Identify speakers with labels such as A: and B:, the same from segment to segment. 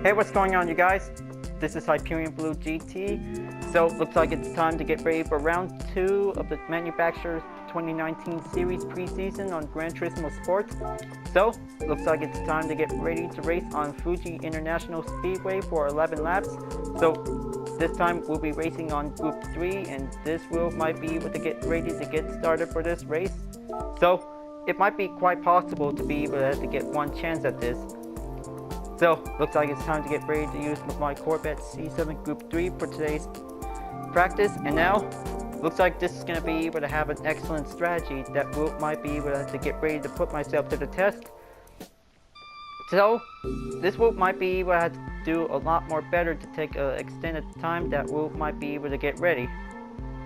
A: Hey, what's going on, you guys? This is Hyperion-Blue-GT. So, looks like it's time to get ready for round 2 of the manufacturer's 2019 series preseason on Gran Turismo Sports. So, looks like it's time to get ready to race on Fuji International Speedway for 11 laps. So, this time we'll be racing on Group 3, and this wheel might be able to get ready to get started for this race. So, it might be quite possible to be able to get one chance at this. So, looks like it's time to get ready to use my Corvette C7 Group 3 for today's practice. And now, looks like this is going to be able to have an excellent strategy that might be able to get ready to put myself to the test. So, this might be able to do a lot more better to take an extended time that might be able to get ready.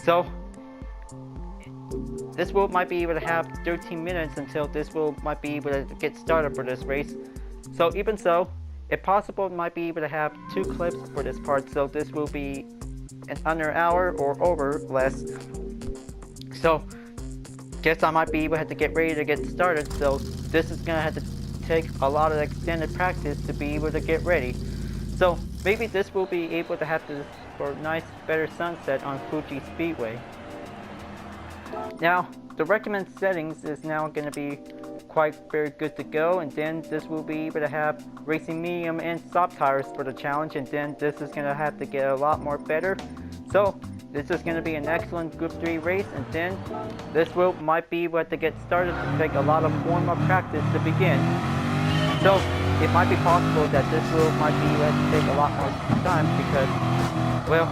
A: So, this might be able to have 13 minutes until this might be able to get started for this race. So even so, if possible, might be able to have 2 clips for this part, so this will be in under an hour or over less. So, guess I might be able to get ready to get started, so this is going to have to take a lot of extended practice to be able to get ready. So, maybe this will be able to have this for a nice, better sunset on Fuji Speedway. Now, the recommended settings is now going to be quite very good to go, and then this will be able to have racing medium and soft tires for the challenge, and then this is going to have to get a lot more better. So this is going to be an excellent Group 3 race, and then this might be able to get started to take a lot of warm-up practice to begin. So it might be possible that this might be able to take a lot more time because, well,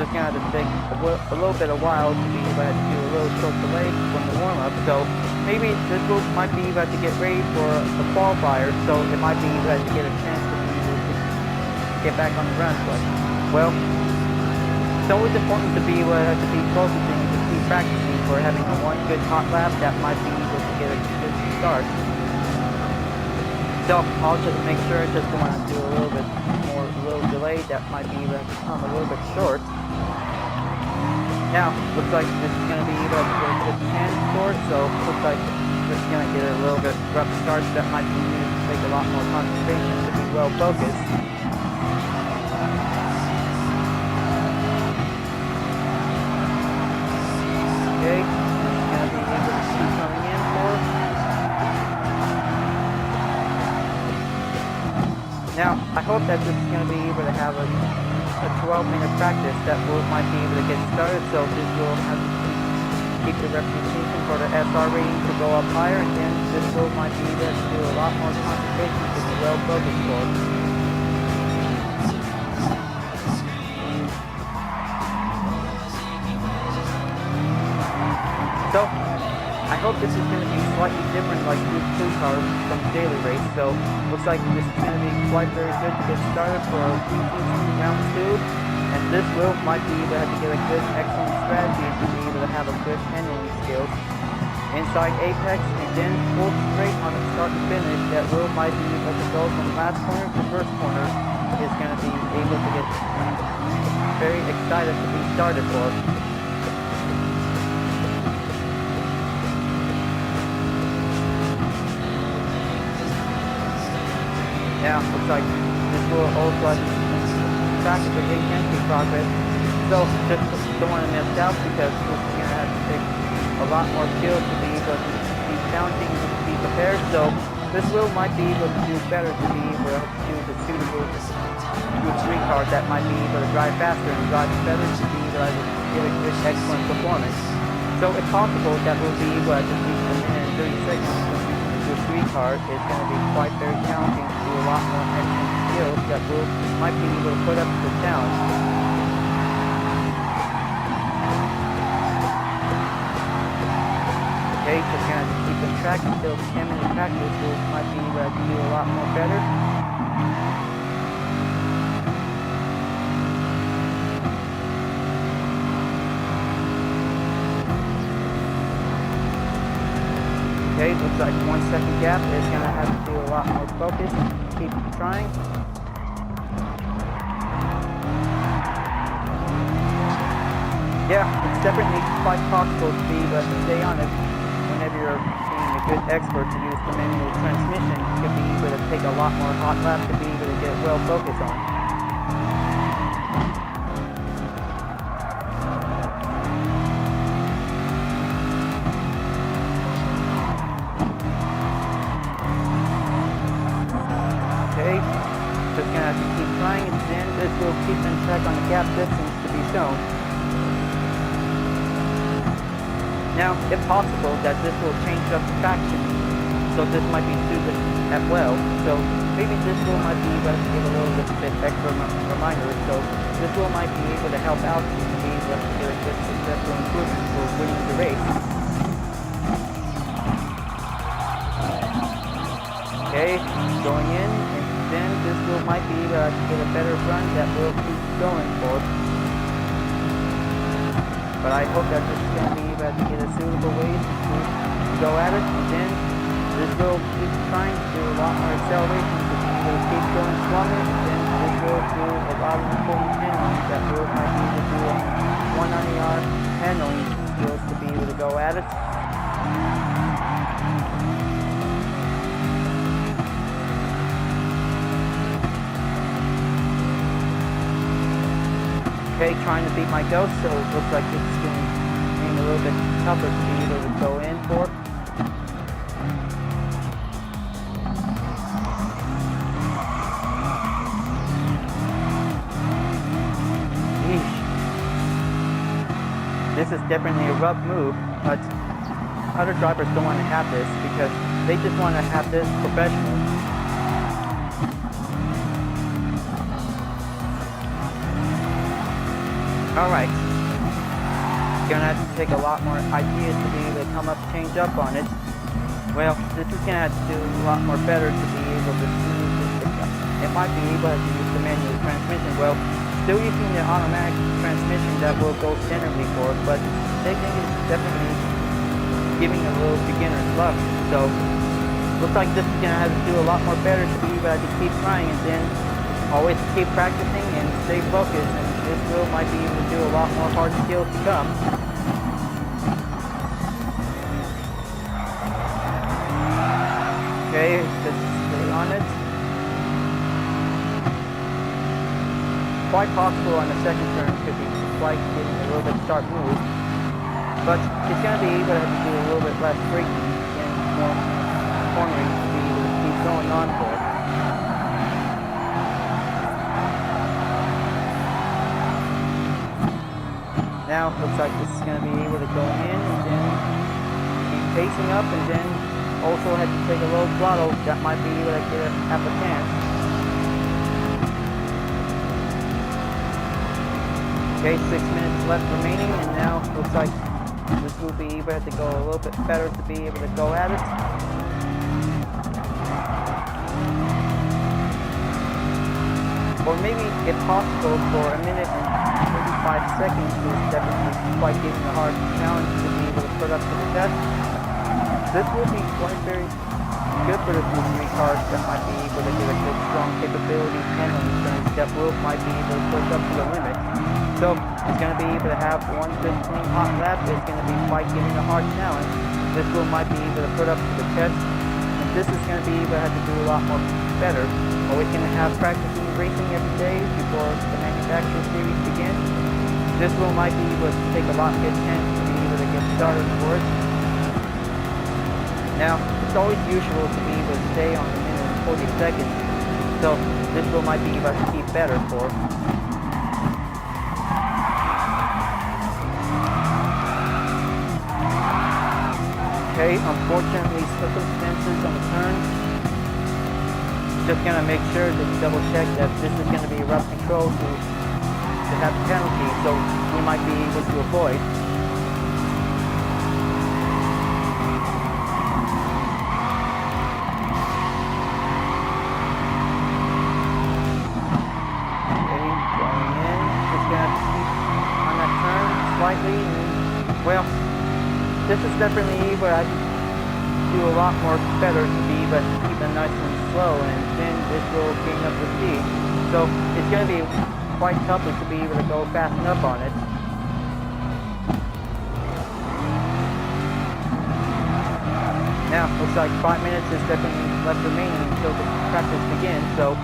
A: just going to have to take a little bit of while to be able to do a little short delay from the warm-up. So maybe this might be able to get ready for the qualifier, so it might be able to get a chance to be able to get back on the run. But, well, it's always important to be able to be focusing to keep practicing for having a one good hot lap that might be able to get a good start. So I'll just make sure just want to do a little bit more, a little delay that might be able to become a little bit short. Now, looks like this is going to be able to get a good hand short, so looks like this is going to get a little bit rough start that might be needed to take a lot more concentration to be well focused. Okay, this is going to be able to keep coming in for. Now, I hope that this is going to be able to have a 12-minute practice that might be able to get started, so this will have to keep the reputation for the SR rating to go up higher, and then this might be able to do a lot more concentration to be well focused for. So, I hope this is going to be slightly different like Group 2 cars from daily race, so looks like this is going to be quite very good to get started for our preseason round 2, and this might be able to get a good, excellent strategy to be able to have a good handling skills inside apex, and then full straight on the start and finish that might be able to go from last corner to first corner is going to be able to get very excited to be started for. Now, looks like this will also have track for entry progress. So, just don't want to miss out because this is going to have to take a lot more skill to be able to be counting and to be prepared. So, this might be able to do better to be able to do the suitable Group 3 car that might be able to drive faster and drive better to be able to get a good, excellent performance. So, it's possible that we'll be able to reach a minute and 30 seconds. Group 3 car is going to be quite very challenging to do a lot more excellent skills that might be able to put up to the challenge. Okay, just going to keep in track until 10-minute practice might be able to do a lot more better. Okay, looks like 1 second gap is going to have to do a lot more focus. Keep trying. Yeah, it's definitely quite possible to be able to stay on it whenever you're being good expert to use the manual transmission to be able to take a lot more hot laps to be able to get well focused on. Okay, just gonna have to keep trying, and then this will keep in track on the gap distance to be shown. Now, if possible, that this will change up the traction, so this might be suited as well. So maybe this wheel might be able to give a little bit extra reminder. So this wheel might be able to help out to be able to get a good successful improvement for winning the race. Okay, going in, and then this wheel might be able to get a better run that we'll keep going for. But I hope that this is going to be able to get a suitable way to go at it, and then this will keep trying to do a lot more acceleration to be able to keep going stronger, and then this will do a lot of important handling that will might be able to do on 190R handling skills to be able to go at it. Okay, trying to beat my ghost, so it looks like it's getting a little bit tougher to be able to go in for. Yeesh. This is definitely a rough move, but other drivers don't want to have this because they just want to have this professional. Alright, gonna have to take a lot more ideas to be able to come up, change up on it. Well, this is gonna have to do a lot more better to be able to see it might be able to use the manual transmission. Well, still using the automatic transmission that will go centrally for it, but they think it's definitely giving a little beginner's luck. So, looks like this is gonna have to do a lot more better to be able to keep trying, and then always keep practicing and stay focused, and this wheel might be able to do a lot more hard skills to come. Okay, just stay on it. Quite possible on the second turn could be like getting a little bit sharp move, but it's going to be able to have to do a little bit less braking and more cornering to be able to keep going on for it. Now, looks like this is going to be able to go in and then keep pacing up, and then also have to take a low throttle. That might be able to have a chance. Okay, 6 minutes left remaining, and now looks like this will be able to go a little bit better to be able to go at it. Or maybe, if possible, for a minute and 35 seconds is definitely quite giving a hard challenge to be able to put up to the test. This will be quite very good for the Fuji cars that might be able to get a good strong capability handling turns that will might be able to push up to the limit. So it's going to be able to have one good clean hot lap. It's going to be quite giving a hard challenge. This will might be able to put up to the test. And this is going to be able to have to do a lot more better. Always going to have practicing racing every day before the manufacturer series begins. This will might be able to take a lot good chance to be able to get started for it. Now, it's always usual to be able to stay on the minute and 40 seconds. So this will might be able to keep better for. Okay, unfortunately, circumstances on the turn. Just gonna make sure to double check that this is gonna be rough control to have a penalty, so we might be able to avoid. Okay, going in. Just gonna keep on that turn slightly. And, well, this is definitely where I can do a lot more better to be, but keep it nice and slow, and then this will gain up the speed. So it's going to be quite tough to be able to go fast enough on it. Now, looks like 5 minutes is definitely left remaining until the practice begins, so,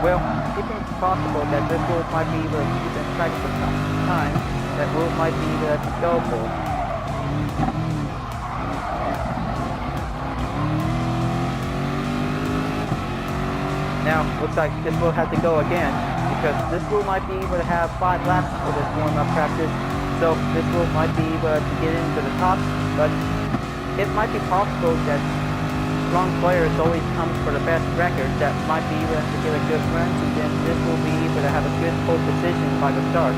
A: well, if it's possible that this rule might be able to keep in track of the time, that rule might be able to go for. Now, looks like this will have to go again, because this rule might be able to have 5 laps for this warm-up practice, so this rule might be able to get into the top, but it might be possible that strong players always come for the best record that might be able to get a good run, and then this will be able to have a good pole position by the start.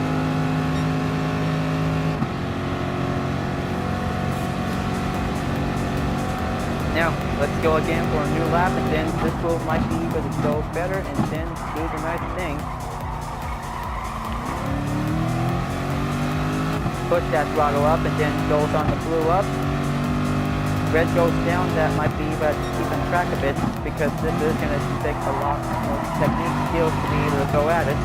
A: Now, let's go again for a new lap, and then this will might be able to go better and then do the nice thing. Push that throttle up and then goes on the blue up. Red goes down, that might be able to keep in track of it, because this is going to take a lot more technique skills to be able to go at it.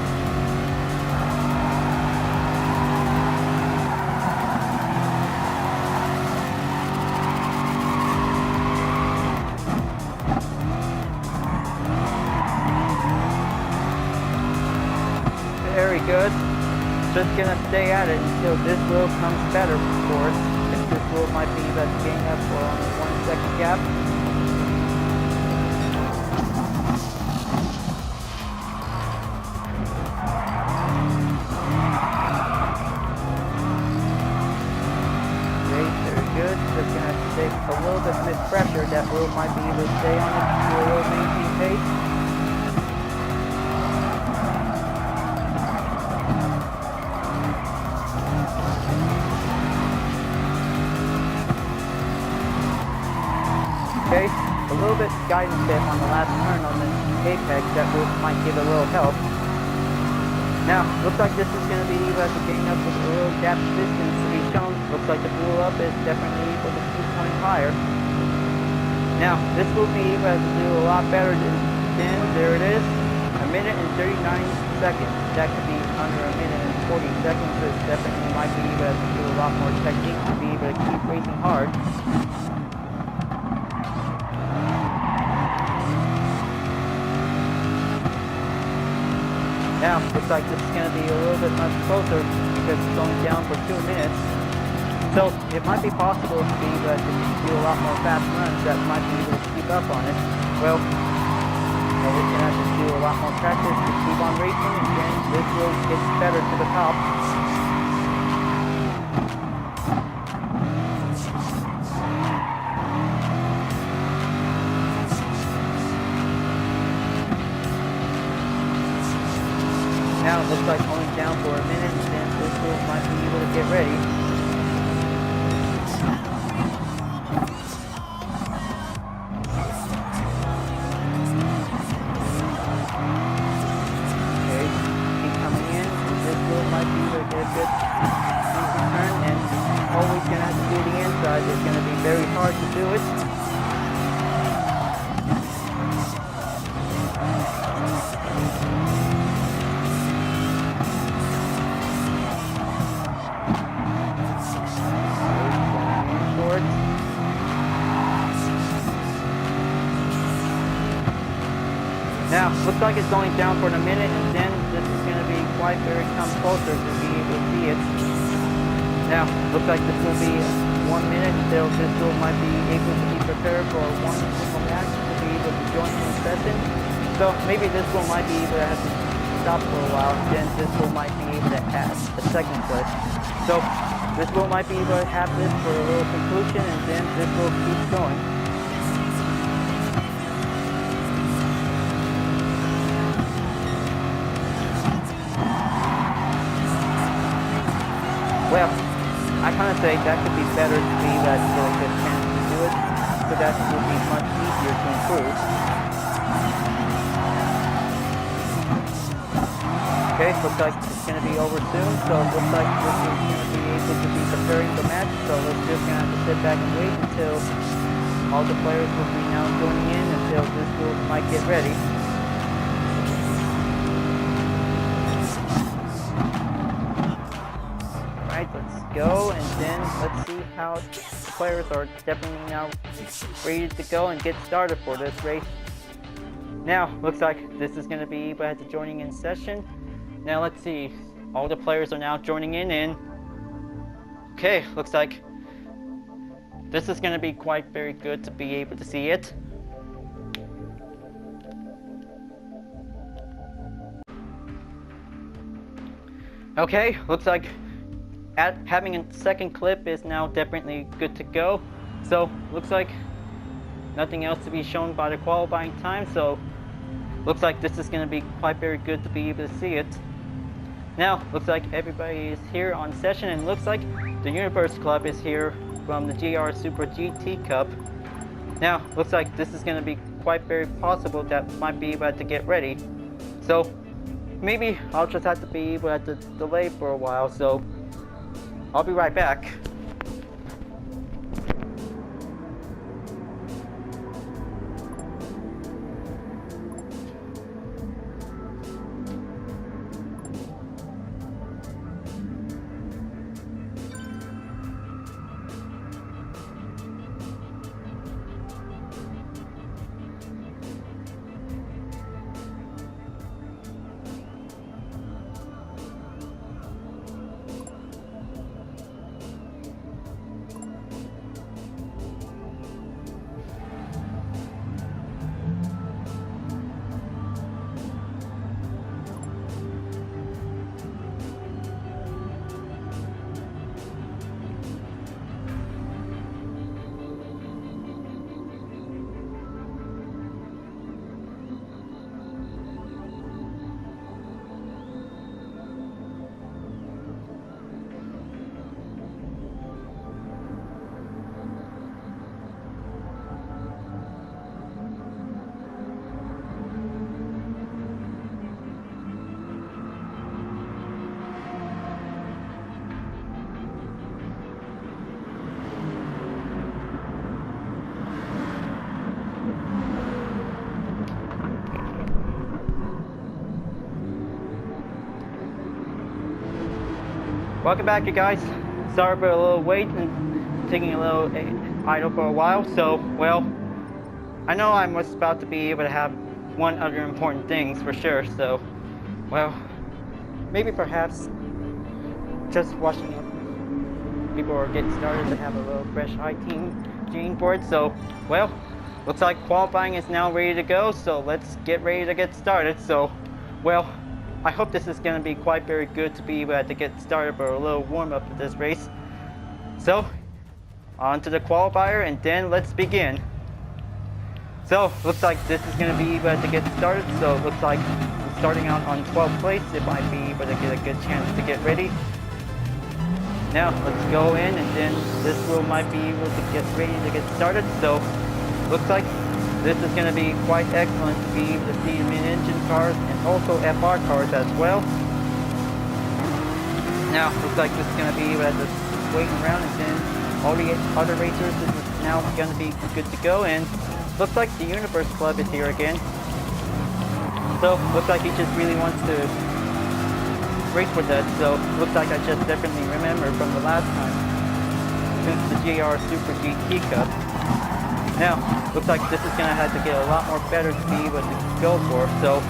A: Very good. Just going to stay at it until this wheel comes better for us. This wheel might be able to gain up for only 1 second gap. Great, very good. Just going to have to take a little bit of pressure. That wheel might be able to stay on it to a little maintain pace. Okay, a little bit guidance bit on the last turn on the apex, that might give a little help. Now, looks like this is going to be able to gain up with a little gap distance to be shown. Looks like the blue up is definitely able to keep going higher. Now, this will be able to do a lot better than, there it is, 1 minute and 39 seconds. That could be under 1 minute and 40 seconds. This definitely might be able to do a lot more technique to be able to keep racing hard. Now, looks like this is going to be a little bit much closer because it's going down for 2 minutes. So, it might be possible to be able to do a lot more fast runs that might be able to keep up on it. Well, we're going to have to do a lot more practice to keep on racing, and then this will get better to the top. Now it looks like only down for 1 minute, and then this wheel might be able to get ready. Okay, keep coming in, and this wheel might be able to get a good easy turn, and always going to have to do the inside. It's going to be very hard to do it. Now, looks like it's going down for 1 minute, and then this is going to be quite very come closer to be able to see it. Now, looks like this will be 1 minute until this wheel might be able to be prepared for one single match to be able to join in the session. So maybe this wheel might be able to have to stop for a while, and then this wheel might be able to add a second clutch. So this wheel might be able to have this for a little conclusion, and then this wheel keeps going. Well, I kind of say that could be better to be able to get a good chance to do it, so that would be much easier to improve. Okay, looks like it's going to be over soon, so it looks like this is going to be able to be preparing the match, so we're just going to have to sit back and wait until all the players will be now joining in until this group might get ready. Let's go, and then let's see how the players are definitely now ready to go and get started for this race. Now, looks like this is going to be at the joining in session. Now, let's see. All the players are now joining in, and okay, looks like this is going to be quite very good to be able to see it. Okay, looks like having a second clip is now definitely good to go. So, looks like nothing else to be shown by the qualifying time, so looks like this is going to be quite very good to be able to see it. Now, looks like everybody is here on session, and looks like the Universe Club is here from the GR Super GT Cup. Now, looks like this is going to be quite very possible that might be able to get ready. So, maybe I'll just have to be able to delay for a while, so I'll be right back. Welcome back, you guys. Sorry for a little wait and taking a little idle for a while. So, well, I know I was about to be able to have one other important things for sure. So, well, maybe perhaps just watching people are getting started to have a little fresh I-team gene for it. So, well, looks like qualifying is now ready to go. So let's get ready to get started. So, well, I hope this is going to be quite very good to be able to get started for a little warm-up for this race. So, on to the qualifier, and then let's begin. So, looks like this is going to be able to get started. So, it looks like I'm starting out on 12th place. It might be able to get a good chance to get ready. Now, let's go in, and then this wheel might be able to get ready to get started. So, looks like this is going to be quite excellent to be able to see the mid-engine cars and also FR cars as well. Now, looks like this is going to be able to waiting around, and then all the other racers is now going to be good to go. And looks like the Universe Club is here again. So, looks like he just really wants to race with us. So, looks like I just definitely remember from the last time since the GR Super GT Cup. Now, looks like this is going to have to get a lot more better to be able to go for. So,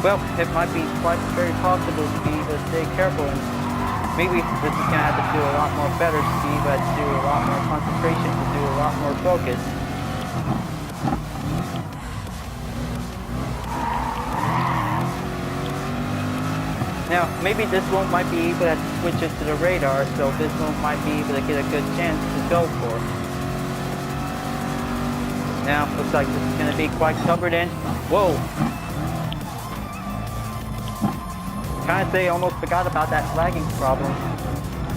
A: well, it might be quite very possible to be able to stay careful, and maybe this is going to have to do a lot more better to be able to do a lot more concentration, to do a lot more focus. Now, maybe this one might be able to switch it to the radar, so this one might be able to get a good chance to go for. Now, looks like this is going to be quite covered in. Whoa! Kind of say almost forgot about that flagging problem.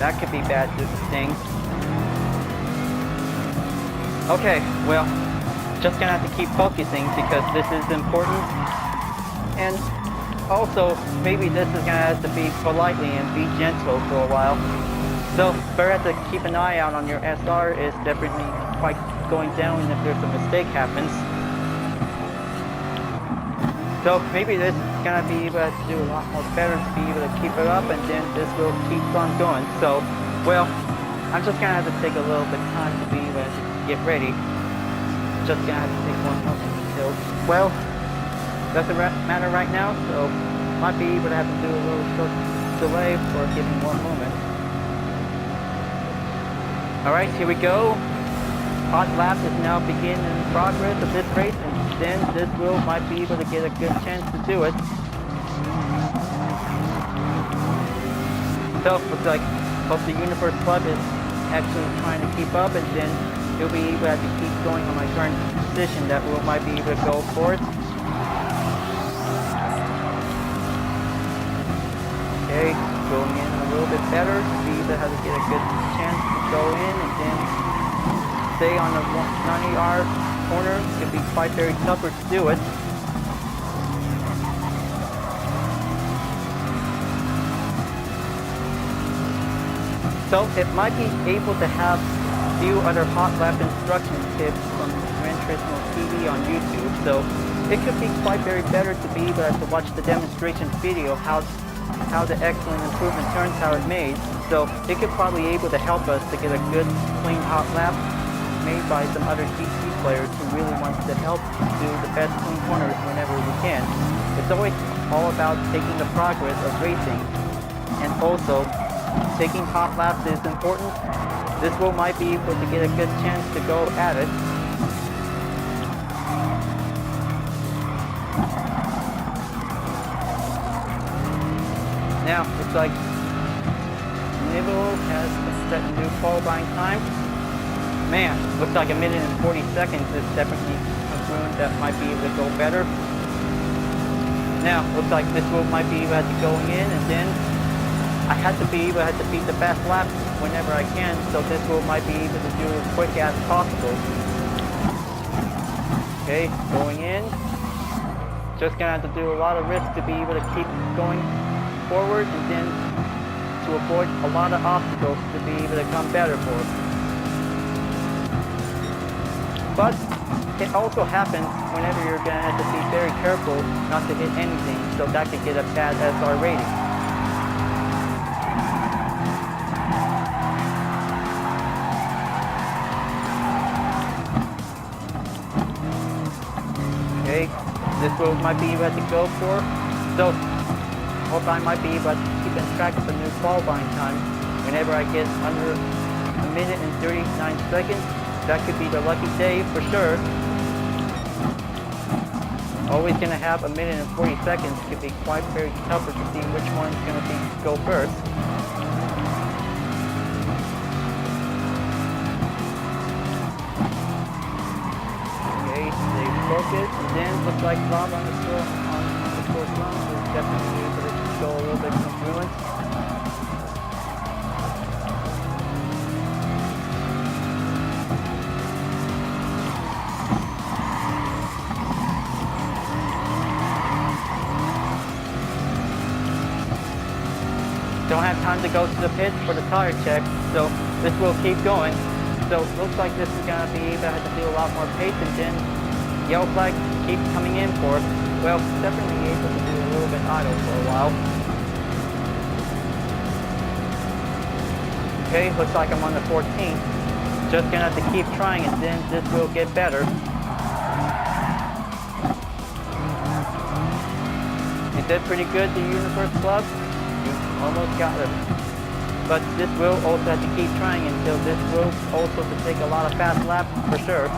A: That could be bad things. Okay, well, just going to have to keep focusing because this is important. And also, maybe this is going to have to be politely and be gentle for a while. So, better have to keep an eye out on your SR is definitely quite going down if there's a mistake happens. So maybe this is going to be able to do a lot more better to be able to keep it up, and then this will keep on going. So, well, I'm just gonna have to take a little bit of time to be able to get ready. Just gonna have to take one moment until, well, doesn't matter right now, so might be able to have to do a little short delay for giving one moment. Alright, here we go. Hot lap is now beginning in progress of this race, and then this wheel might be able to get a good chance to do it. So, looks like both the Universe Club is actually trying to keep up, and then he'll be able to have to keep going on my current position. That wheel might be able to go for it. Okay, going in a little bit better to be able to have to get a good chance to go in, and then stay on the 90R corner. It could be quite very tougher to do it. So it might be able to have a few other hot lap instruction tips from Gran Turismo TV on YouTube. So it could be quite very better to be able to watch the demonstration video how the excellent improvement turns how it made. So it could probably able to help us to get a good clean hot lap made by some other GT players who really want to help do the best clean corners whenever we can. It's always all about taking the progress of racing, and also taking hot laps is important. This wheel might be able to get a good chance to go at it. Now, looks like Nibble has set a new qualifying time. Man, looks like 1 minute and 40 seconds is definitely a room that might be able to go better. Now, looks like this wheel might be able to go in, and then I had to be able to beat the fast lap whenever I can, so this wheel might be able to do it as quick as possible. Okay, going in. Just gonna have to do a lot of risk to be able to keep going forward, and then to avoid a lot of obstacles to be able to come better for us. But it also happens whenever you're gonna have to be very careful not to hit anything, so that could get a bad SR rating. Okay, this wheel might be able to go for. So, hope I might be able to keep in track of the new qualifying time. Whenever I get under 1 minute and 39 seconds, that could be the lucky day for sure. Always gonna have 1 minute and 40 seconds. Could be quite very tougher to see which one's gonna go first. Focus, and then looks like Bob on the fourth run is definitely able to show a little bit of influence. Don't have time to go to the pits for the tire check, so this will keep going. So looks like this is gonna be able to do a lot more pace, and then yellow flag keeps coming in for it. Well, definitely able to do a little bit idle for a while. Okay, looks like I'm on the 14th. Just gonna have to keep trying, and then this will get better. You did pretty good, the Universe Club. You almost got it. But this will also have to keep trying until this will also to take a lot of fast laps for sure.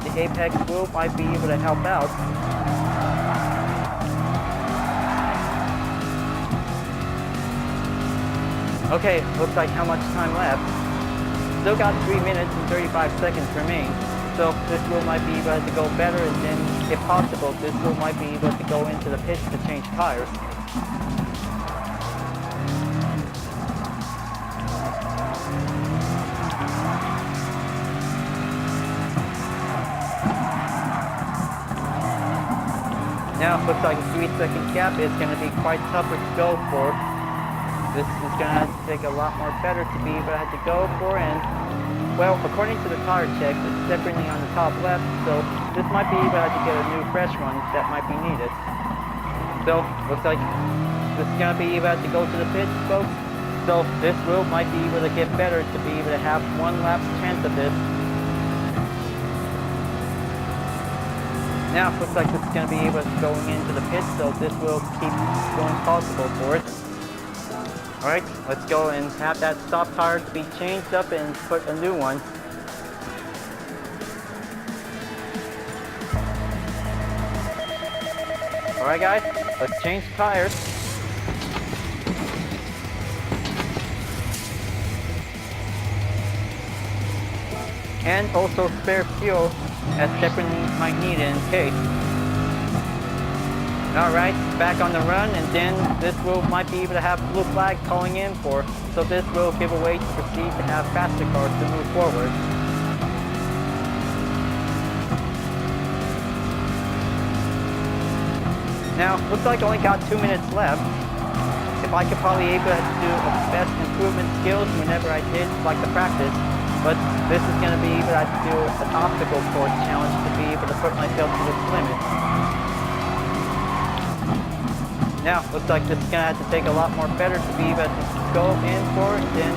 A: The Apex wheel might be able to help out. Okay, looks like how much time left. Still got 3 minutes and 35 seconds remain. So this wheel might be able to go better, and then if possible, this wheel might be able to go into the pits to change tires. Now it looks like a 3-second gap is going to be quite tougher to go for. this is going to have to take a lot more better to be able to have to go for. And well, according to the tire check, it's definitely on the top left, so this might be able to have to get a new fresh one that might be needed. So looks like this is going to be able to go to the pits, folks. So this wheel might be able to get better to be able to have one lap's chance of this. Now, looks like this is going to be able to go into the pit, so this will keep going possible for it. Alright, let's go and have that stop tire to be changed up and put a new one. Alright guys, let's change tires. And also spare fuel, as definitely might need it in case. Alright, back on the run, and then this wheel might be able to have blue flag calling in for, so this will give a way to proceed to have faster cars to move forward. Now, looks like I only got 2 minutes left. If I could probably able to do a best improvement skills whenever I did like the practice, but this is going to be able to do an obstacle course challenge to be able to put myself to the limit. Now, looks like this is going to have to take a lot more better to be able to go in for it. Then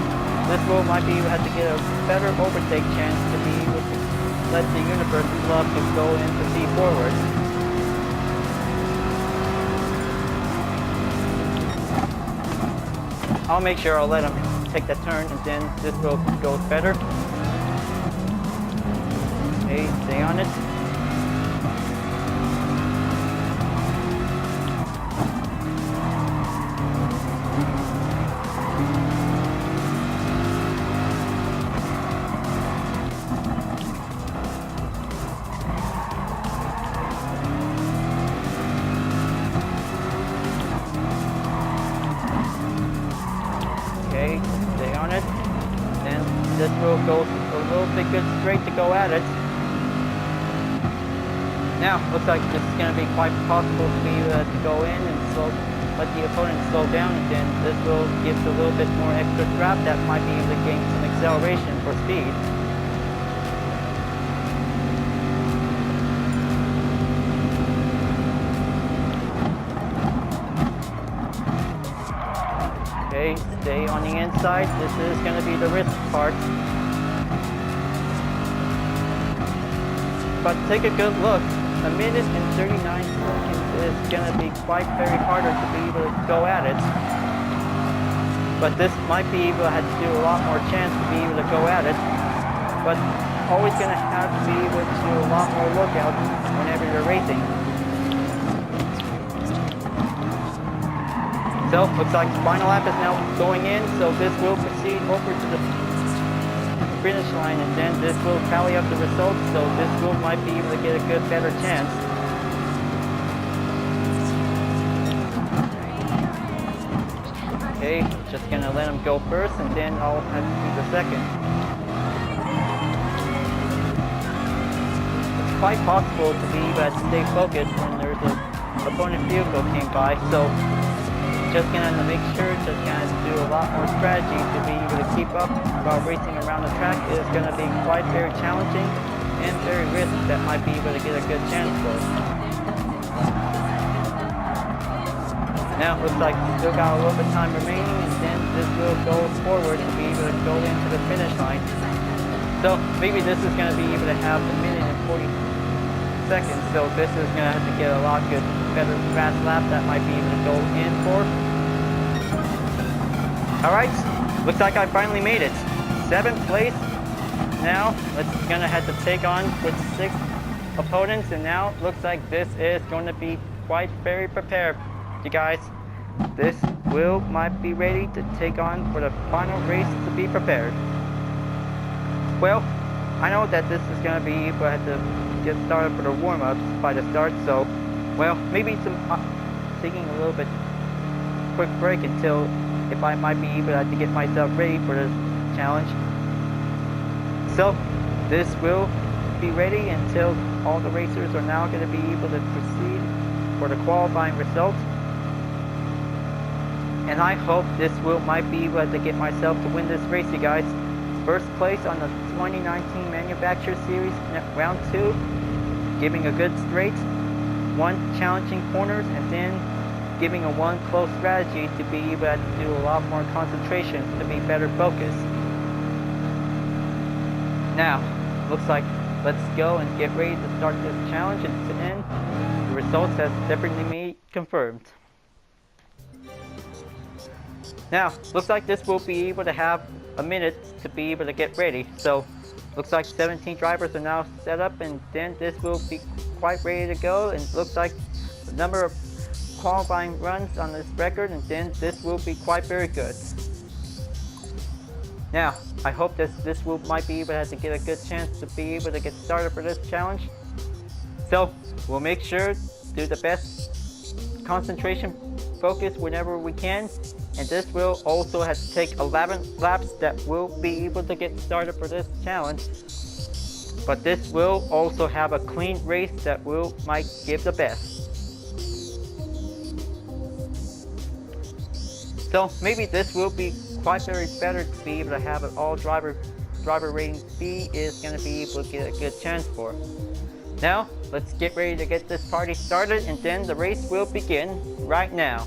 A: this wheel might be able to have to get a better overtake chance to be able to let the universe love to go and proceed forward. I'll make sure I'll let him take that turn, and then this wheel goes better. Okay, stay on it. Okay, stay on it. Then this wheel goes a little bit good straight to go at it. Now, looks like this is going to be quite possible to be to go in and let the opponent slow down, and then this will give a little bit more extra drop that might be able to gain some acceleration for speed. Okay, stay on the inside. This is going to be the risk part. But take a good look. A minute and 39 seconds is going to be quite very harder to be able to go at it. But this might be able to have to do a lot more chance to be able to go at it. But always going to have to be able to do a lot more lookout whenever you're racing. So, looks like the final lap is now going in, so this will proceed over to the finish line, and then this will tally up the results, so this will might be able to get a good, better chance. Okay, just gonna let him go first, and then I'll have to do the second. It's quite possible to be able to stay focused when there's an opponent vehicle came by, so just gonna make sure, just gonna do a lot more strategy to be able to keep up while racing around the track is gonna be quite very challenging and very risky that might be able to get a good chance for. Now, looks like still got a little bit of time remaining, and then this will go forward to be able to go into the finish line. So maybe this is gonna be able to have a minute and 40 seconds, so this is gonna have to get a lot good, better fast lap that might be able to go in for. Alright, looks like I finally made it. 7th place. Now, let's gonna have to take on with 6 opponents, and now looks like this is going to be quite very prepared. You guys, this wheel might be ready to take on for the final race to be prepared. Well, I know that this is gonna be, but I have to get started for the warm-ups by the start, so well, maybe some taking a little bit quick break until if I might be able to get myself ready for this challenge. So this will be ready until all the racers are now going to be able to proceed for the qualifying results. And I hope this might be able to get myself to win this race, you guys. First place on the 2019 Manufacturer Series round 2, giving a good straight, 1 challenging corners, and then giving a 1 close strategy to be able to do a lot more concentration to be better focused. Now, looks like let's go and get ready to start this challenge, and to end, the results has definitely been confirmed. Now, looks like this will be able to have a minute to be able to get ready. So, looks like 17 drivers are now set up, and then this will be quite ready to go. And looks like the number of qualifying runs on this record, and then this will be quite very good. Now, I hope this might be able to get a good chance to be able to get started for this challenge. So, we'll make sure to do the best concentration focus whenever we can, and this will also have to take 11 laps that will be able to get started for this challenge. But this will also have a clean race that might give the best. So maybe this will be quite very better to be able to have an all driver rating B is going to be able to get a good chance for. Now let's get ready to get this party started, and then the race will begin right now.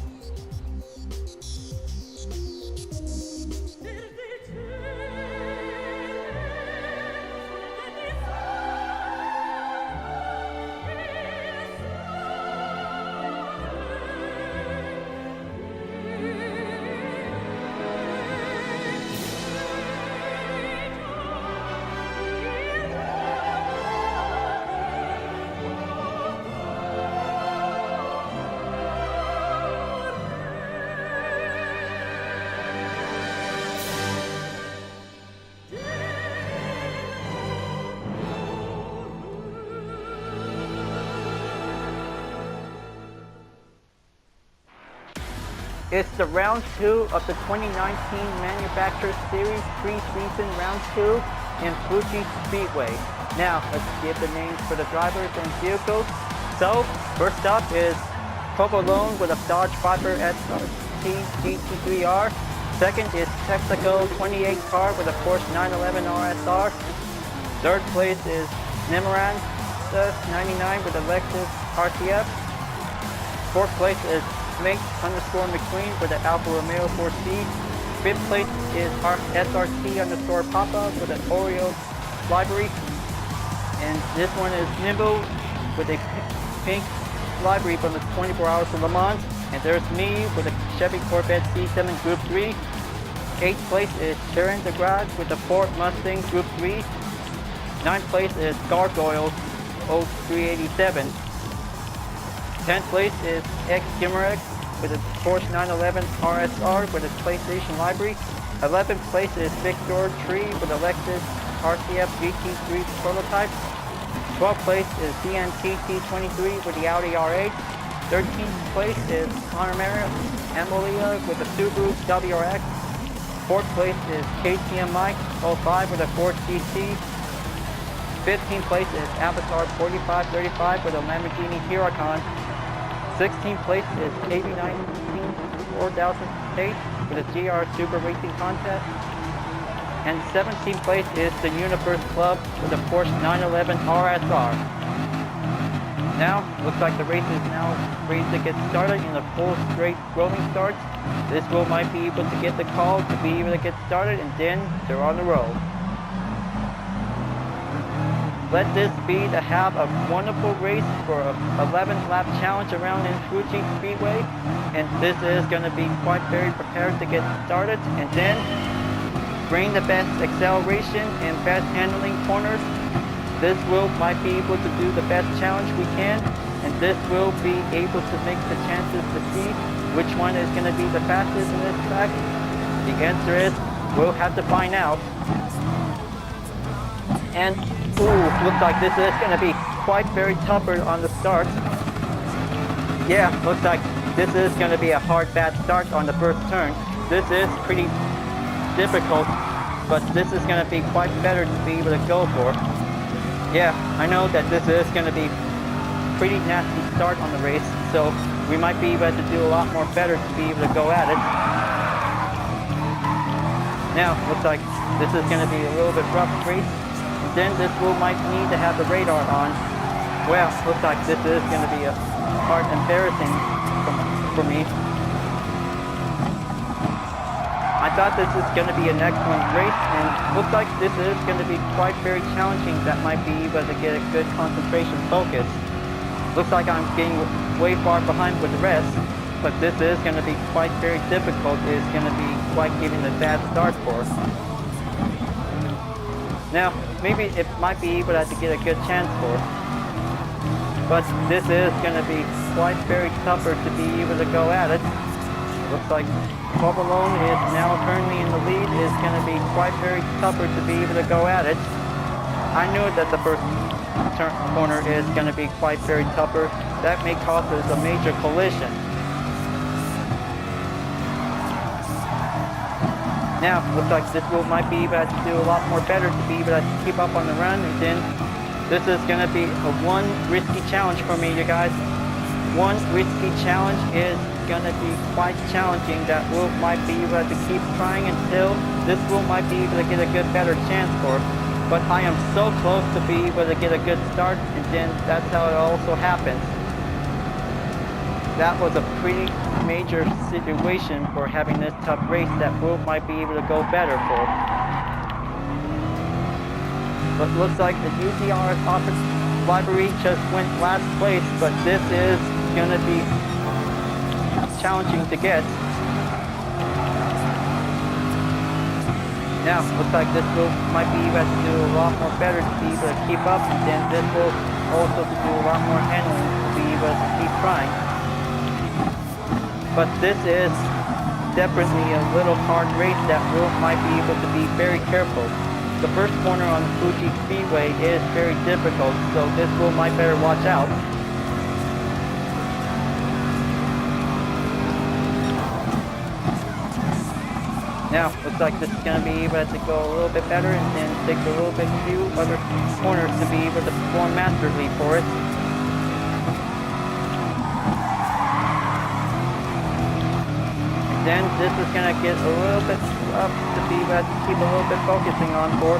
A: It's the round 2 of the 2019 Manufacturer Series Preseason round 2 in Fuji Speedway. Now, let's give the names for the drivers and vehicles. So, first up is Provolone with a Dodge Viper SRT GT3R. Second is Texaco 28 car with a Porsche 911 RSR. Third place is Nemoran 99 with a Lexus RTF. Fourth place is Mate_McQueen with an Alfa Romeo 4C. Fifth place is SRT_Papa with an Oreo livery. And this one is Nimble with a pink livery from the 24 Hours of Le Mans. And there's me with a Chevy Corvette C7 Group 3. Eighth place is Sharon DeGrad with the Ford Mustang Group 3. Ninth place is Gargoyle 0387. 10th place is X Gimmerex with a Porsche 911 RSR with a PlayStation library. 11th place is Victor Tree with a Lexus RTF GT3 prototype. 12th place is DNTT23 with the Audi R8. 13th place is Conor Amelia with the Subaru WRX. 4th place is KTM Mike 05 with a Ford GT. 15th place is Avatar 4535 with a Lamborghini Huracan. 16th place is KB19 4008 with a GR Super Racing Contest. And 17th place is the Universe Club with a Porsche 911 RSR. Now, looks like the race is now ready to get started in a full straight rolling start. This might be able to get the call to be able to get started, and then they're on the roll. Let this be to have a wonderful race for a 11 lap challenge around in Fuji Speedway, and this is going to be quite very prepared to get started, and then bring the best acceleration and best handling corners. This might be able to do the best challenge we can, and this will be able to make the chances to see which one is going to be the fastest in this track. The answer is we'll have to find out. And looks like this is going to be quite very tougher on the start. Yeah, looks like this is going to be a bad start on the first turn. This is pretty difficult, but this is going to be quite better to be able to go for. Yeah, I know that this is going to be pretty nasty start on the race, so we might be able to do a lot more better to be able to go at it. Now, looks like this is going to be a little bit rough race. And then this might need to have the radar on. Well, looks like this is going to be a part embarrassing for me. I thought this is going to be an excellent race, and looks like this is going to be quite very challenging. That might be able to get a good concentration focus. Looks like I'm getting way far behind with the rest, but this is going to be quite very difficult. It's going to be quite giving a bad start for us. Now, maybe it might be able to get a good chance for us, but this is going to be quite very tougher to be able to go at it. Looks like Alone is now currently in the lead. Is going to be quite very tougher to be able to go at it. I knew that the first corner is going to be quite very tougher. That may cause us a major collision. Now, looks like this might be able to do a lot more better to be able to keep up on the run. And then this is going to be a one risky challenge for me, you guys. One risky challenge is going to be quite challenging. That might be able to keep trying until this might be able to get a good better chance for. But I am so close to be able to get a good start, and then that's how it also happens. That was a pretty major situation for having this tough race that might be able to go better for. But looks like the UTR library just went last place, but this is going to be challenging to get. Now, looks like this might be able to do a lot more better to be able to keep up, and then this will also to do a lot more handling to be able to keep trying. But this is definitely a little hard race that might be able to be very careful. The first corner on the Fuji Speedway is very difficult, so this might better watch out. Now, looks like this is going to be able to go a little bit better, and then take a little bit few other corners to be able to perform masterfully for it. Then this is going to get a little bit up to be able to keep a little bit focusing on for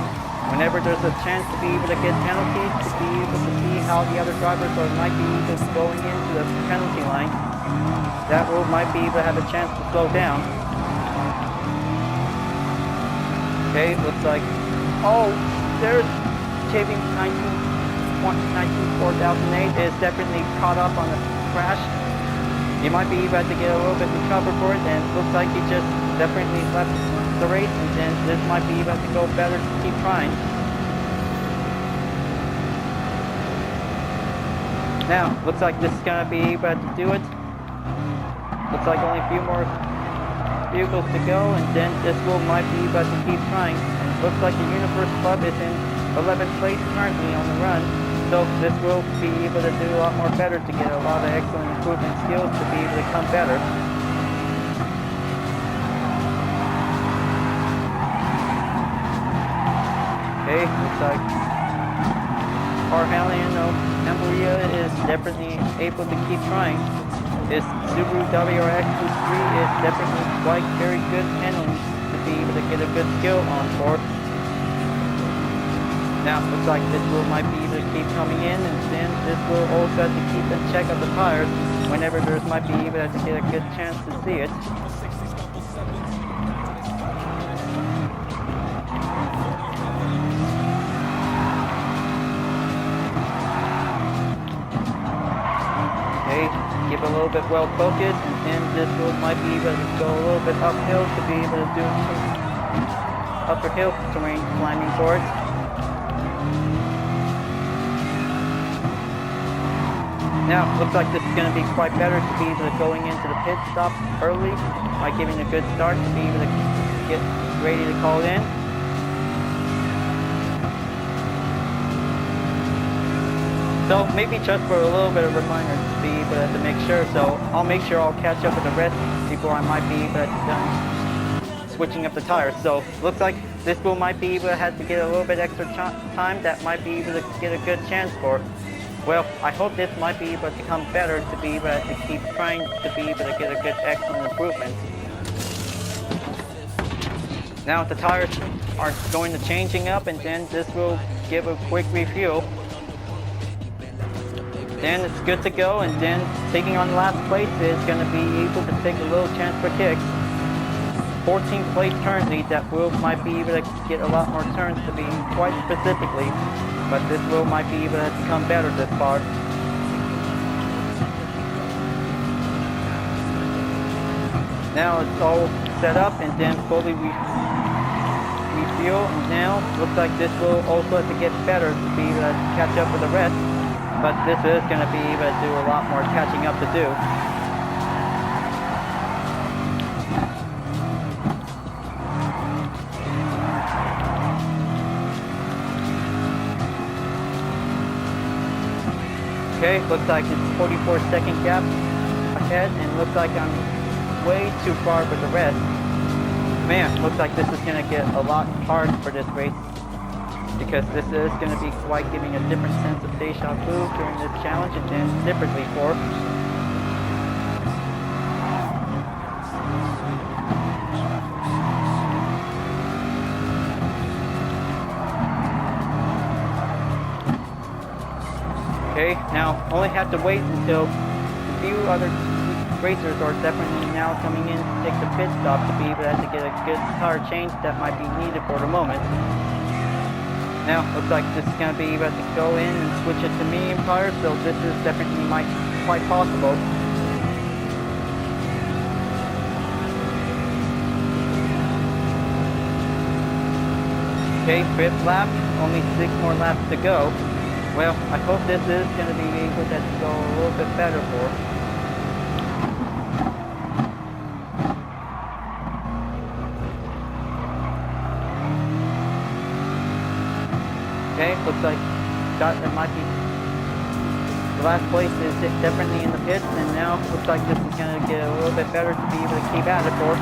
A: whenever there's a chance to be able to get penalties, to be able to see how the other drivers might be just going into the penalty line. That might be able to have a chance to slow down. Okay, looks like, oh, there's Chevy 4008 is definitely caught up on the crash. He might be able to get a little bit of cover for it, and looks like he just definitely left the race, and then this might be able to go better to keep trying. Now, looks like this is going to be able to do it. Looks like only a few more vehicles to go, and then this might be able to keep trying. And looks like the Universe Club is in 11th place currently on the run. So this will be able to do a lot more better to get a lot of excellent improvement skills to be able to come better. Okay, looks like Amberia is definitely able to keep trying. This Subaru WRX-23 is definitely quite very good handling to be able to get a good skill on board. Now, looks like this might be able to keep coming in, and then this will also have to keep in check of the tires whenever there might be able to get a good chance to see it. Okay, keep a little bit well focused, and then this might be able to go a little bit uphill to be able to do some upper hill terrain climbing for it. Now, looks like this is going to be quite better to be able to going into the pit stop early by giving a good start to be able to get ready to call in. So maybe just for a little bit of a reminder to be able to make sure. So I'll make sure I'll catch up with the rest before I might be able to done switching up the tires. So looks like this might be able to have to get a little bit extra time that might be able to get a good chance for. Well, I hope this might be able to become better to be able to keep trying to be able to get a good excellent improvement. Now the tires are going to changing up, and then this will give a quick refuel. Then it's good to go, and then taking on last place is going to be able to take a little chance for kicks. 14th place currently, that wheel might be able to get a lot more turns to be quite specifically, but this wheel might be able to become better this far. Now it's all set up and then fully refuel, and now looks like this will also have to get better to be able to catch up with the rest, but this is going to be able to do a lot more catching up to do. Okay, looks like it's 44-second gap ahead, and looks like I'm way too far with the rest. Man, looks like this is going to get a lot hard for this race, because this is going to be quite giving a different sense of deja vu during this challenge, and then differently for. Okay, now only have to wait until a few other racers are definitely now coming in to take the pit stop to be able to get a good tire change that might be needed for the moment. Now, looks like this is going to be able to go in and switch it to medium tires, so this is definitely quite possible. Okay, 5th lap, only 6 more laps to go. Well, I hope this is going to be able to go a little bit better for. Okay, looks like it might be the last place is definitely in the pits, and now looks like this is going to get a little bit better to be able to keep at it for.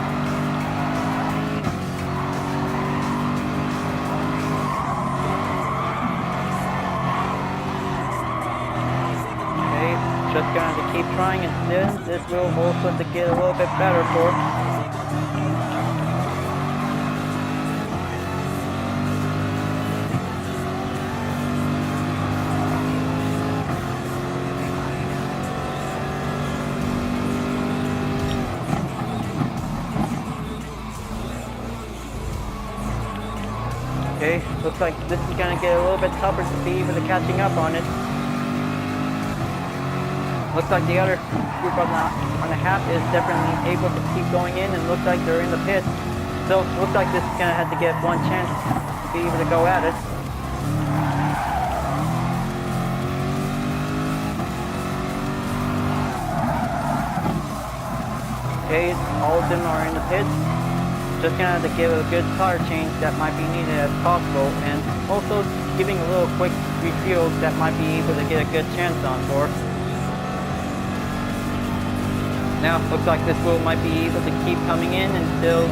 A: Just going to keep trying, and then this will also to get a little bit better for. Okay, looks like this is going to get a little bit tougher to be able to catching up on it. Looks like the other group on the half is definitely able to keep going in, and looks like they're in the pits. So it looks like this is going to have to get one chance to be able to go at it. Okay, all of them are in the pits. Just going to have to give a good tire change that might be needed as possible, and also giving a little quick refuel that might be able to get a good chance on for. Now, looks like this wheel might be able to keep coming in until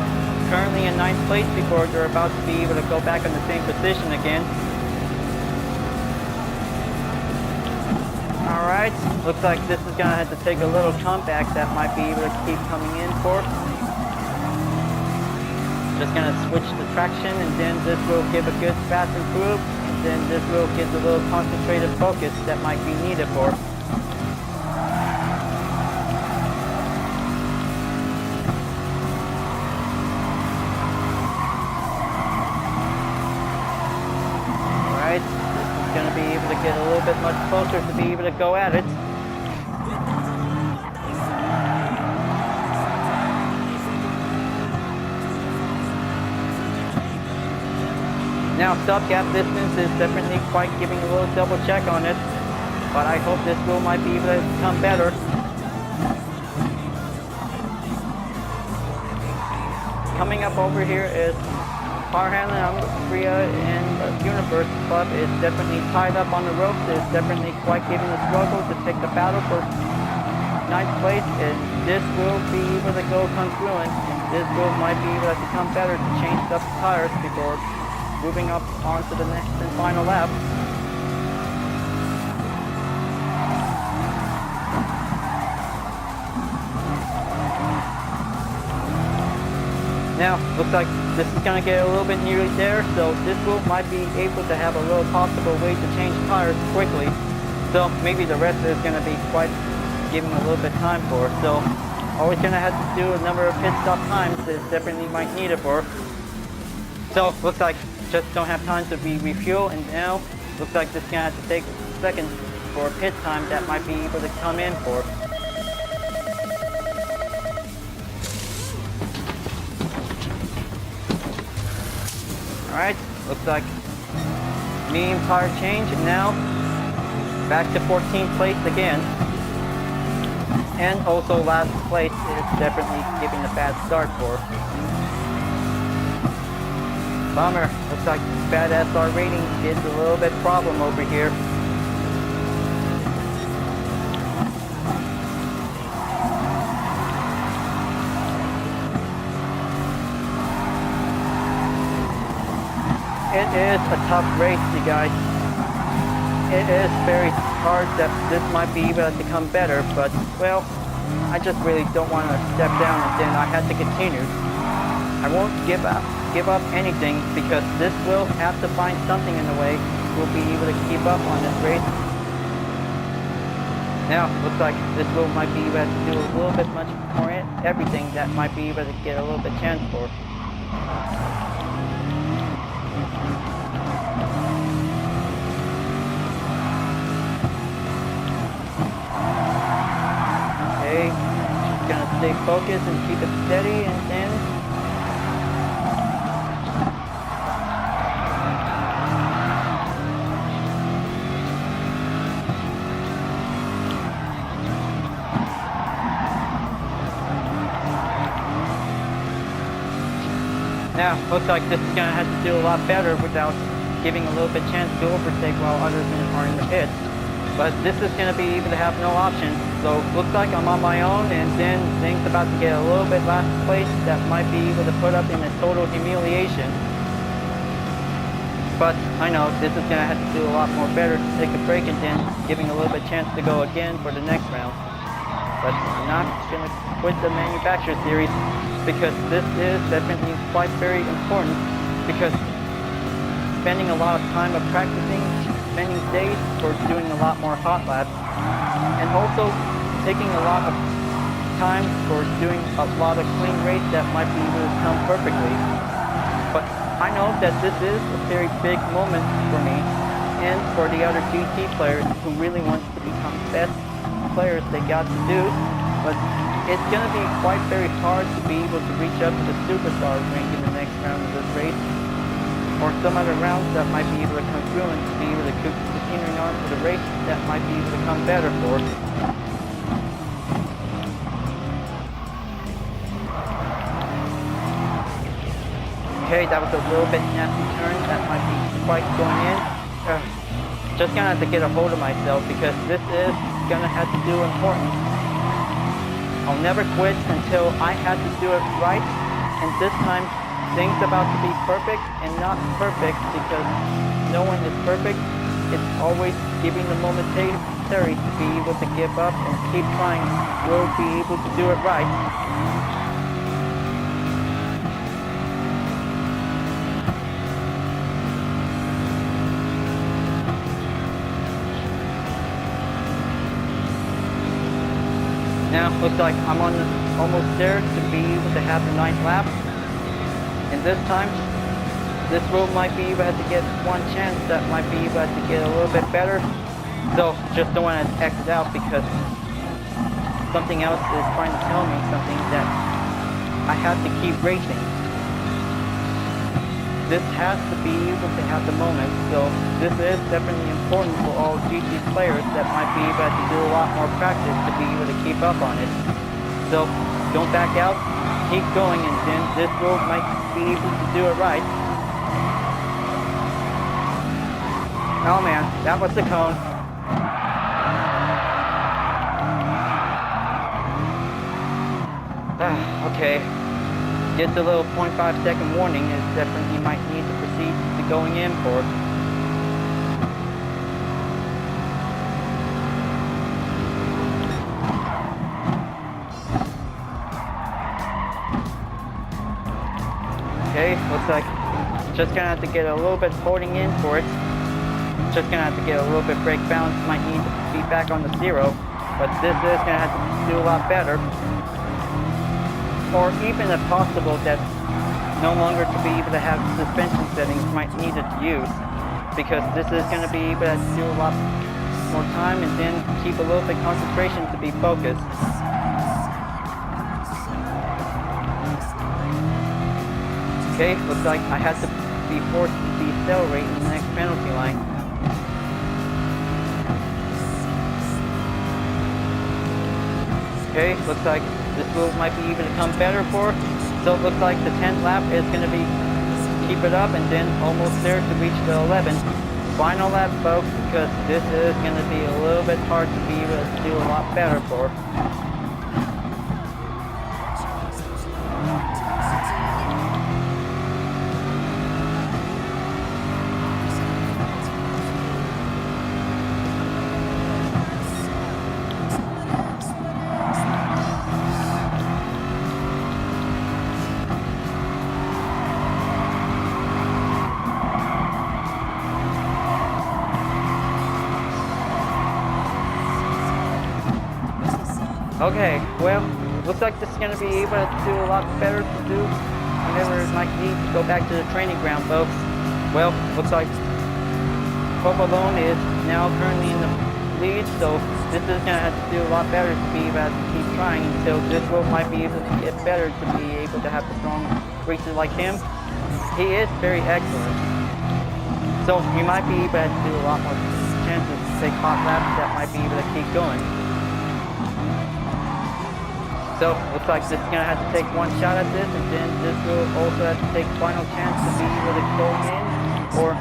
A: currently in 9th place before they're about to be able to go back in the same position again. Alright, looks like this is going to have to take a little comeback that might be able to keep coming in for. Just going to switch the traction, and then this will give a good fast improve, and then this will give a little concentrated focus that might be needed for. Going to be able to get a little bit much closer to be able to go at it. Now, sub gap distance is definitely quite giving a little double check on it, but I hope this wheel might be able to become better. Coming up over here is Power Handling Umbria and Universe Club is definitely tied up on the ropes. It's definitely quite giving a struggle to take the battle for 9th place, and this will be able to go congruent, and this will might be able to become better to change up the tires before moving up onto the next and final lap. Now, looks like this is going to get a little bit nearly there, so this wheel might be able to have a little possible way to change tires quickly. So maybe the rest is going to be quite giving a little bit of time for. So always going to have to do a number of pit stop times that definitely might need it for. So looks like just don't have time to be refuel, and now looks like this is going to have to take a second for a pit time that might be able to come in for. Alright, looks like medium tire change, and now back to 14th place again. And also last place is definitely giving a bad start for. Bummer, looks like bad SR rating is a little bit problem over here. It is a tough race, you guys. It is very hard that this might be able to become better, but, well, I just really don't want to step down, and then I had to continue. I won't give up anything, because this will have to find something in the way we'll be able to keep up on this race. Now, looks like this will might be able to do a little bit much more everything that might be able to get a little bit chance for. Just gonna stay focused and keep it steady, and then now looks like this is gonna have to do a lot better without giving a little bit chance to overtake while others are in the pits. But this is going to be able to have no option. So looks like I'm on my own, and then things about to get a little bit last place that might be able to put up in a total humiliation. But I know this is going to have to do a lot more better to take a break, and then giving a little bit chance to go again for the next round. But I'm not going to quit the manufacturer series, because this is definitely quite very important, because spending a lot of time of practicing, spending days for doing a lot more hot laps, and also taking a lot of time for doing a lot of clean race that might be able to come perfectly. But I know that this is a very big moment for me and for the other GT players who really want to become best players they got to do. But it's going to be quite very hard to be able to reach up to the superstars rank in the next round of this race, or some other rounds that might be able to come through and to be able to continuing on to the race that might be able to come better for. Okay, that was a little bit nasty turn that might be quite going in. Just gonna have to get a hold of myself, because this is gonna have to do important. I'll never quit until I have to do it right, and this time things about to be perfect and not perfect, because no one is perfect. It's always giving the momentary to be able to give up and keep trying. We'll be able to do it right. Now, looks like I'm almost there to be able to have the 9th lap. And this time, this road might be able to get one chance that might be able to get a little bit better. So, just don't want to exit out, because something else is trying to tell me something that I have to keep racing. This has to be able to have the moment, so this is definitely important for all GT players that might be able to do a lot more practice to be able to keep up on it. So, don't back out, keep going, and then this road might be able to do it right. Oh man, that was the cone. Okay. Just a little 0.5 second warning is definitely might need to proceed to going in for. looks like just gonna have to get a little bit holding in for it. Just gonna have to get a little bit brake balance. Might need to be back on the 0, but this is gonna have to do a lot better. Or even if possible, that no longer to be able to have suspension settings might need it to use, because this is gonna be able to do a lot more time and then keep a little bit concentration to be focused. Okay, looks like I have to be forced to decelerate in the next penalty line. Okay, looks like this wheel might be even to come better for. So it looks like the 10th lap is going to be keep it up and then almost there to reach the 11th. Final lap, folks, because this is going to be a little bit hard to be able to do a lot better for. Okay, well, looks like this is going to be able to do a lot better to do whenever it might need to go back to the training ground, folks. Well, looks like Provolone is now currently in the lead, so this is going to have to do a lot better to be able to keep trying until this wheel might be able to get better to be able to have a strong racer like him. He is very excellent. So you might be able to do a lot more chances to take hot laps that might be able to keep going. So, looks like this is going to have to take one shot at this, and then this will also have to take final chance to be able to go in, or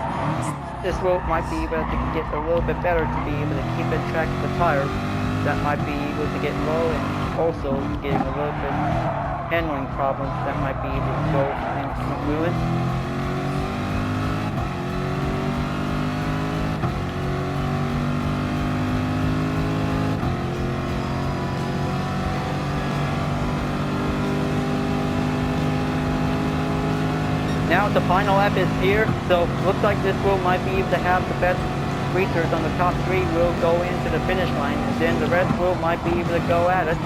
A: this will might be able to get a little bit better to be able to keep it track of the tire. That might be able to get low, and also getting a little bit handling problems that might be able to go into ruin. Now the final lap is here, so looks like this wheel might be able to have the best racers on the top 3 will go into the finish line, and then the rest wheel might be able to go at it.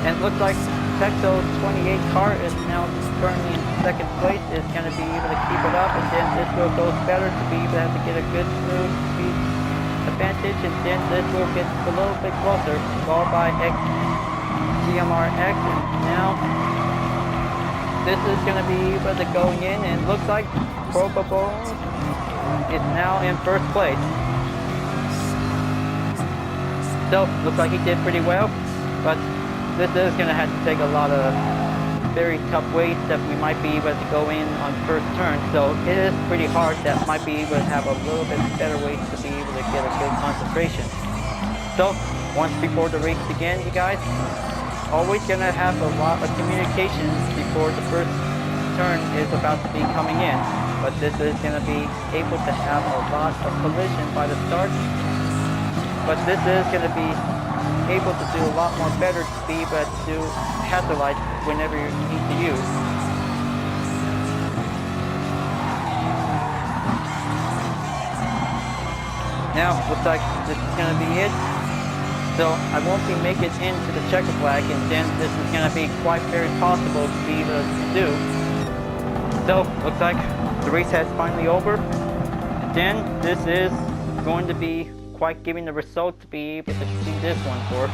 A: And it looks like Texo's 28 car is now currently in 2nd place, is going to be able to keep it up, and then this wheel goes better to be able to have to get a good smooth speed advantage, and then this will get a little bit closer, followed by GMRX, and now this is going to be able to going in, and looks like Probable is now in 1st place. So, looks like he did pretty well, but this is going to have to take a lot of very tough weights that we might be able to go in on 1st turn, so it is pretty hard that might be able to have a little bit better weights to be able to get a good concentration. So, once before the race begins, you guys, always going to have a lot of communications before the 1st turn is about to be coming in, but this is going to be able to have a lot of collision by the start, but this is going to be able to do a lot more better to be able to do hazard lights whenever you need to use. Now, looks like this is going to be it. So I won't be making it into the checker flag, and then this is going to be quite very possible to be able to do. So, looks like the race has finally over. And then this is going to be quite giving the result to be able to see this one for.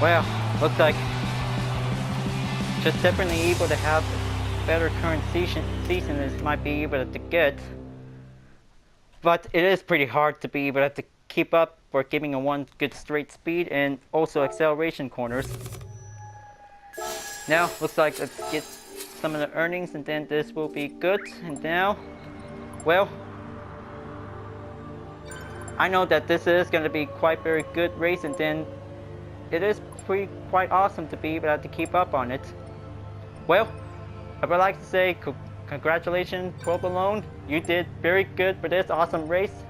A: Well, looks like just definitely able to have better current season as might be able to get. But it is pretty hard to be able to keep up for giving a one good straight speed and also acceleration corners. Now, looks like let's get some of the earnings, and then this will be good. And now, well, I know that this is going to be quite very good race, and then it is quite awesome to be able to keep up on it. Well, I would like to say congratulations, Provolone. You did very good for this awesome race.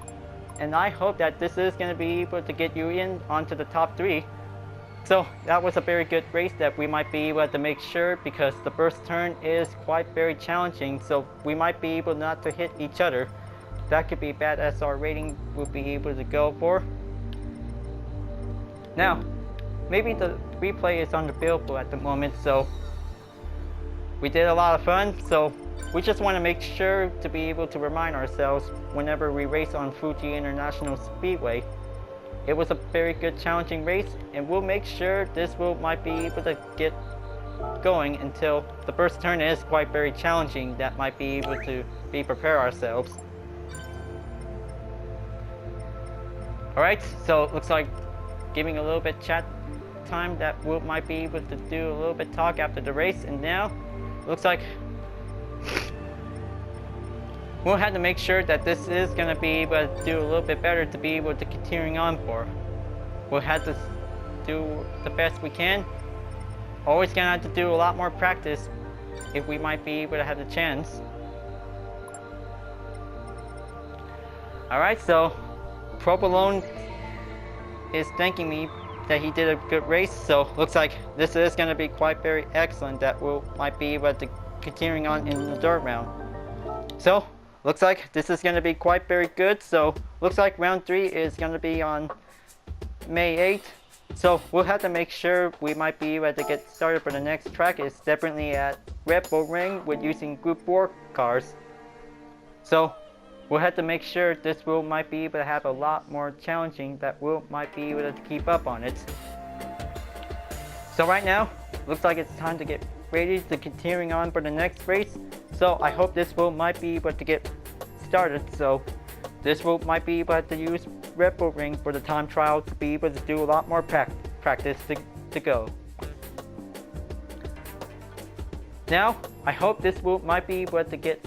A: and I hope that this is going to be able to get you in onto the top 3. So that was a very good race that we might be able to make sure, because the first turn is quite very challenging, so we might be able not to hit each other. That could be bad SR rating we'll be able to go for. Now, maybe the replay is unavailable at the moment, so we did a lot of fun, so we just want to make sure to be able to remind ourselves whenever we race on Fuji International Speedway. It was a very good challenging race, and we'll make sure this might be able to get going until the first turn is quite very challenging. That might be able to prepare ourselves. Alright, so it looks like giving a little bit chat time that we might be able to do a little bit talk after the race, and now looks like we'll have to make sure that this is going to be able to do a little bit better to be able to continuing on for. We'll have to do the best we can. Always going to have to do a lot more practice if we might be able to have the chance. Alright, so Provolone is thanking me that he did a good race, so looks like this is going to be quite very excellent that we might be able to continuing on in the third round. So looks like this is going to be quite very good. So looks like round 3 is going to be on May 8th. So we'll have to make sure we might be able to get started for the next track. It's definitely at Red Bull Ring with using Group 4 cars. So we'll have to make sure this might be able to have a lot more challenging that might be able to keep up on it. So right now, looks like it's time to get ready to continuing on for the next race. So I hope this might be able to get started. So this might be able to use Red Bull Ring for the time trial to be able to do a lot more practice to go. Now I hope this might be able to get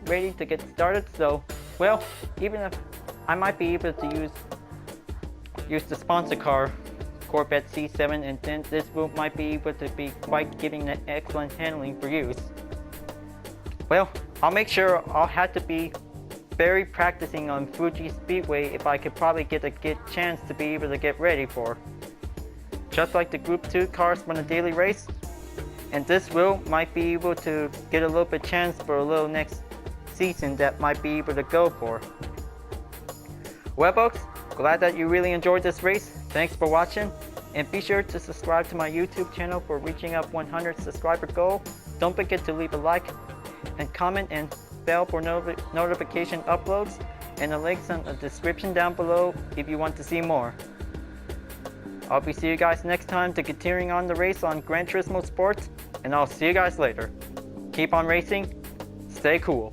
A: ready to get started. So well, even if I might be able to use the sponsor car Corvette C7, and then this might be able to be quite giving an excellent handling for use. Well, I'll make sure I'll have to be very practicing on Fuji Speedway if I could probably get a good chance to be able to get ready for. Just like the Group 2 cars from the daily race, and this might be able to get a little bit chance for a little next season that might be able to go for. Well folks, glad that you really enjoyed this race. Thanks for watching, and be sure to subscribe to my YouTube channel for reaching up 100 subscriber goal. Don't forget to leave a like and comment and bell for notification uploads, and the links in the description down below if you want to see more. I'll be seeing you guys next time to continuing on the race on Gran Turismo Sports, and I'll see you guys later. Keep on racing, stay cool.